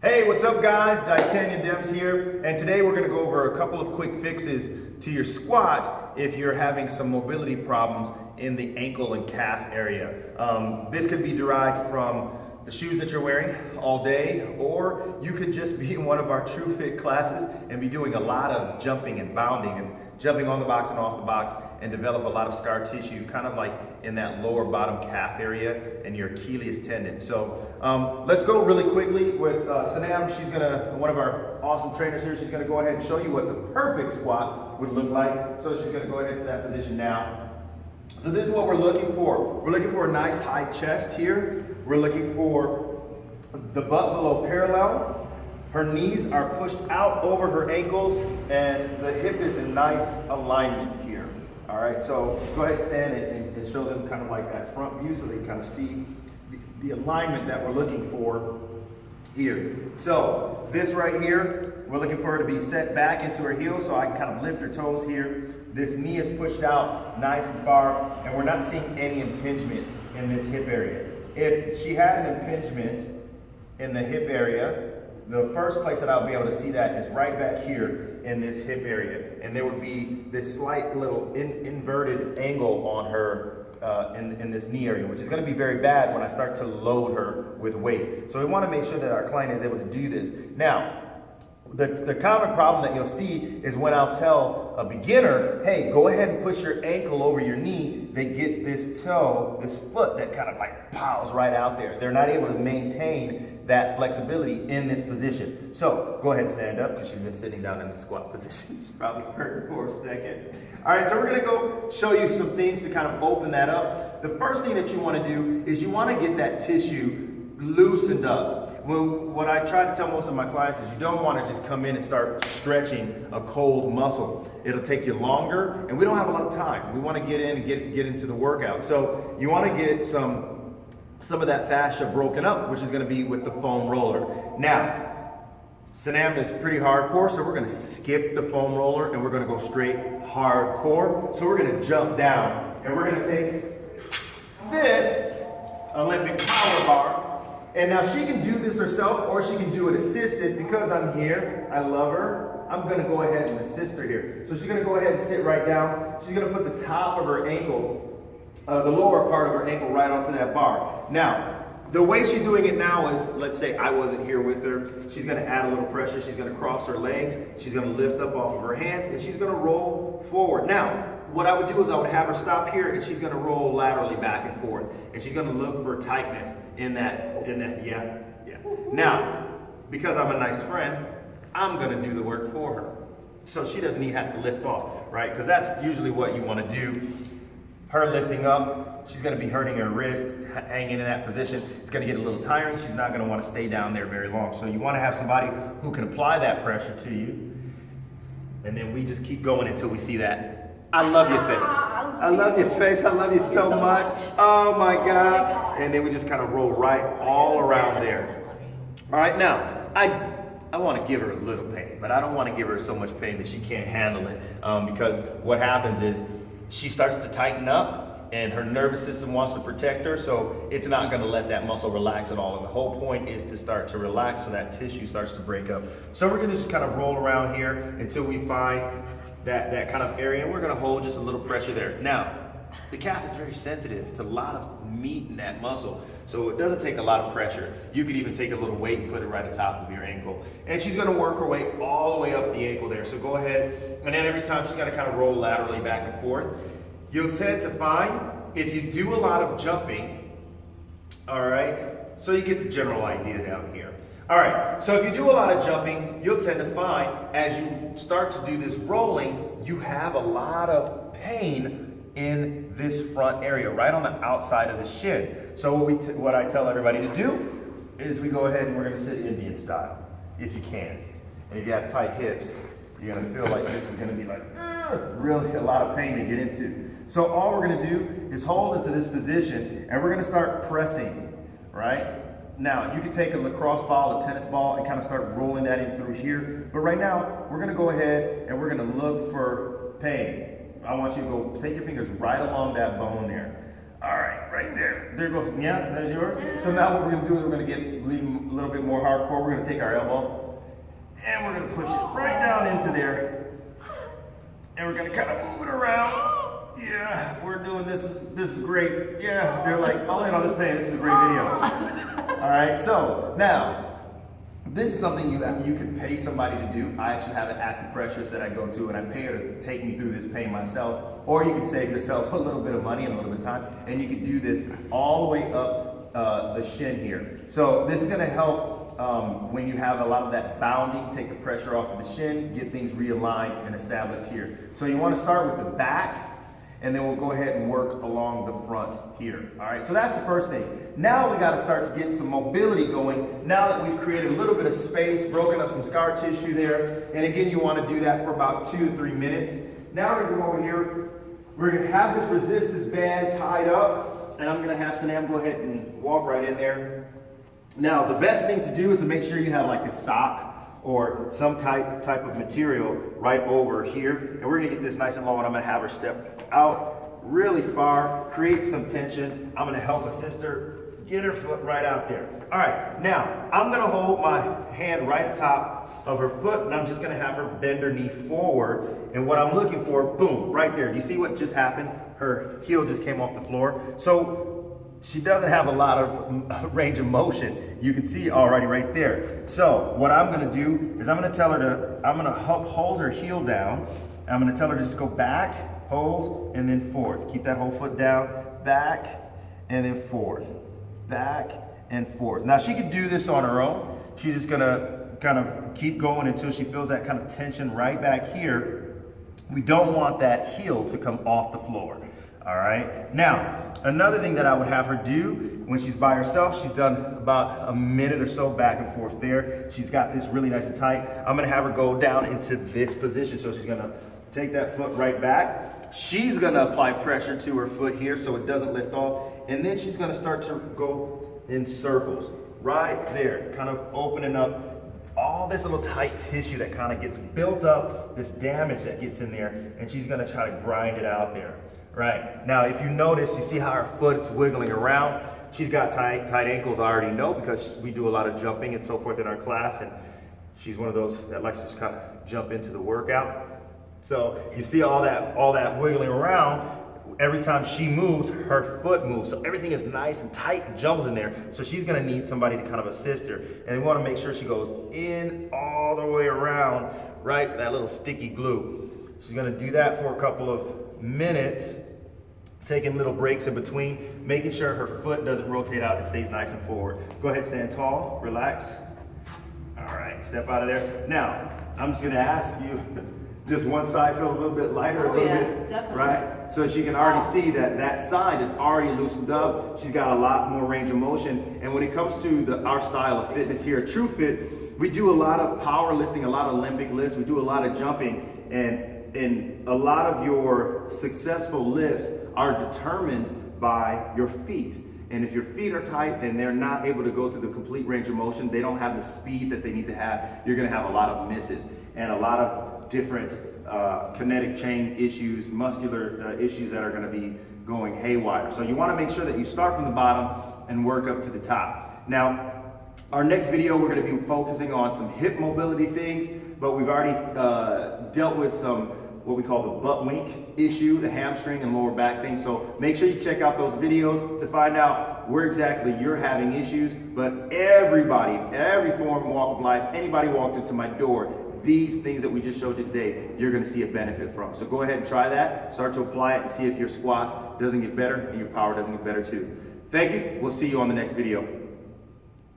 Hey, what's up guys? D'Artagnan Dems here, and today we're going to go over a couple of quick fixes to your squat if you're having some mobility problems in the ankle and calf area. This could be derived from the shoes that you're wearing all day, or you could just be in one of our True Fit classes and be doing a lot of jumping and bounding and jumping on the box and off the box and develop a lot of scar tissue, kind of like in that lower bottom calf area and your Achilles tendon. So let's go really quickly with Sanam. She's one of our awesome trainers here, she's gonna go ahead and show you what the perfect squat would look like. So she's gonna go ahead to that position now. So this is what we're looking for. We're looking for a nice high chest here. We're looking for the butt below parallel. Her knees are pushed out over her ankles, and the hip is in nice alignment here. All right, so go ahead, stand and show them kind of like that front view so they kind of see the alignment that we're looking for here. So this right here, we're looking for her to be set back into her heels so I can kind of lift her toes here. This knee is pushed out nice and far, and we're not seeing any impingement in this hip area. If she had an impingement in the hip area, the first place that I'll be able to see that is right back here in this hip area. And there would be this slight little inverted angle on her in this knee area, which is going to be very bad when I start to load her with weight. So we want to make sure that our client is able to do this. Now, the common problem that you'll see is when I'll tell a beginner, hey, go ahead and push your ankle over your knee, they get this toe, this foot that kind of like piles right out there. They're not able to maintain that flexibility in this position. So go ahead and stand up, because she's been sitting down in the squat position. She's probably hurt for a second. All right, so we're gonna go show you some things to kind of open that up. The first thing that you wanna do is you wanna get that tissue loosened up. Well, what I try to tell most of my clients is you don't want to just come in and start stretching a cold muscle. It'll take you longer, and we don't have a lot of time. We want to get in and get into the workout. So you want to get some of that fascia broken up, which is going to be with the foam roller. Now, Sanam is pretty hardcore, so we're going to skip the foam roller and we're going to go straight hardcore. So we're going to jump down and we're going to take this Olympic power bar. And now she can do this herself, or she can do it assisted. Because I'm here, I love her, I'm gonna go ahead and assist her here. So she's gonna go ahead and sit right down. She's gonna put the top of her ankle, the lower part of her ankle right onto that bar. Now, the way she's doing it now is, let's say I wasn't here with her, she's gonna add a little pressure, she's gonna cross her legs, she's gonna lift up off of her hands, and she's gonna roll forward. Now, what I would do is I would have her stop here, and she's gonna roll laterally back and forth. And she's gonna look for tightness in that, yeah. Now, because I'm a nice friend, I'm gonna do the work for her. So she doesn't even have to lift off, right? Because that's usually what you wanna do. Her lifting up, she's gonna be hurting her wrist, hanging in that position. It's gonna get a little tiring. She's not gonna wanna stay down there very long. So you wanna have somebody who can apply that pressure to you. And then we just keep going until we see that. I love your face. I love your face. I love you so much. Oh my God. And then we just kind of roll right all around there. All right, now, I want to give her a little pain, but I don't want to give her so much pain that she can't handle it. Because what happens is she starts to tighten up and her nervous system wants to protect her, so it's not going to let that muscle relax at all. And the whole point is to start to relax so that tissue starts to break up. So we're going to just kind of roll around here until we find that kind of area, and we're going to hold just a little pressure there. Now, the calf is very sensitive. It's a lot of meat in that muscle, so it doesn't take a lot of pressure. You could even take a little weight and put it right at the top of your ankle. And she's going to work her way all the way up the ankle there. So go ahead, and then every time she's going to kind of roll laterally back and forth. You'll tend to find, if you do a lot of jumping, all right, so you get the general idea down here. All right, so if you do a lot of jumping, you'll tend to find as you start to do this rolling, you have a lot of pain in this front area, right on the outside of the shin. So what I tell everybody to do is we go ahead and we're gonna sit Indian style, if you can. And if you have tight hips, you're gonna feel like this is gonna be like, really a lot of pain to get into. So all we're gonna do is hold into this position, and we're gonna start pressing, right? Now, you can take a lacrosse ball, a tennis ball, and kind of start rolling that in through here. But right now, we're gonna go ahead and we're gonna look for pain. I want you to go take your fingers right along that bone there. All right there. There goes, yeah, there's yours. So now what we're gonna do is we're gonna get a little bit more hardcore. We're gonna take our elbow and we're gonna push it right down into there. And we're gonna kind of move it around. Yeah, we're doing this. This is great. Yeah, they're like, I'll in on this pain. This is a great video. All right, so now, this is something you could pay somebody to do. I actually have an acupressurist that I go to and I pay her to take me through this pain myself. Or you can save yourself a little bit of money and a little bit of time, and you can do this all the way up the shin here. So this is gonna help when you have a lot of that bounding, take the pressure off of the shin, get things realigned and established here. So you wanna start with the back, and then we'll go ahead and work along the front here. All right, so that's the first thing. Now we gotta start to get some mobility going. Now that we've created a little bit of space, broken up some scar tissue there, and again, you wanna do that for about 2 to 3 minutes. Now we're gonna go over here. We're gonna have this resistance band tied up, and I'm gonna have Sanam go ahead and walk right in there. Now, the best thing to do is to make sure you have like a sock or some type of material right over here. And we're gonna get this nice and low, and I'm gonna have her step out really far, create some tension. I'm gonna help assist her, get her foot right out there. All right, now, I'm gonna hold my hand right at the top of her foot, and I'm just gonna have her bend her knee forward. And what I'm looking for, boom, right there. Do you see what just happened? Her heel just came off the floor. So she doesn't have a lot of range of motion. You can see already right there. So what I'm gonna do is I'm gonna tell her to, I'm gonna help hold her heel down. I'm gonna tell her to just go back, hold, and then forth. Keep that whole foot down, back, and then forth. Back and forth. Now she could do this on her own. She's just gonna kind of keep going until she feels that kind of tension right back here. We don't want that heel to come off the floor. All right. Now, another thing that I would have her do when she's by herself, she's done about a minute or so back and forth there. She's got this really nice and tight. I'm gonna have her go down into this position. So she's gonna take that foot right back. She's gonna apply pressure to her foot here so it doesn't lift off. And then she's gonna start to go in circles right there, kind of opening up all this little tight tissue that kind of gets built up, this damage that gets in there, and she's gonna try to grind it out there. Right, now if you notice, you see how her foot's wiggling around. She's got tight ankles, I already know, because we do a lot of jumping and so forth in our class, and she's one of those that likes to just kind of jump into the workout. So you see all that wiggling around. Every time she moves, her foot moves. So everything is nice and tight and jumbles in there. So she's gonna need somebody to kind of assist her. And we wanna make sure she goes in all the way around, right? That little sticky glue. She's gonna do that for a couple of minutes, taking little breaks in between, making sure her foot doesn't rotate out and stays nice and forward. Go ahead, stand tall, relax. All right, step out of there. Now, I'm just gonna ask you, does one side feel a little bit lighter, a little bit, definitely. right? So she can already see that that side is already loosened up. She's got a lot more range of motion. And when it comes to our style of fitness here at TrueFit, we do a lot of powerlifting, a lot of Olympic lifts, we do a lot of jumping, and a lot of your successful lifts are determined by your feet. And if your feet are tight and they're not able to go through the complete range of motion, they don't have the speed that they need to have, you're gonna have a lot of misses and a lot of different kinetic chain issues, muscular issues that are gonna be going haywire. So you wanna make sure that you start from the bottom and work up to the top. Now, our next video, we're gonna be focusing on some hip mobility things, but we've already dealt with some what we call the butt wink issue, the hamstring and lower back thing. So make sure you check out those videos to find out where exactly you're having issues. But everybody, every form and walk of life, anybody walks into my door, these things that we just showed you today, you're gonna see a benefit from. So go ahead and try that, start to apply it and see if your squat doesn't get better and your power doesn't get better too. Thank you, we'll see you on the next video.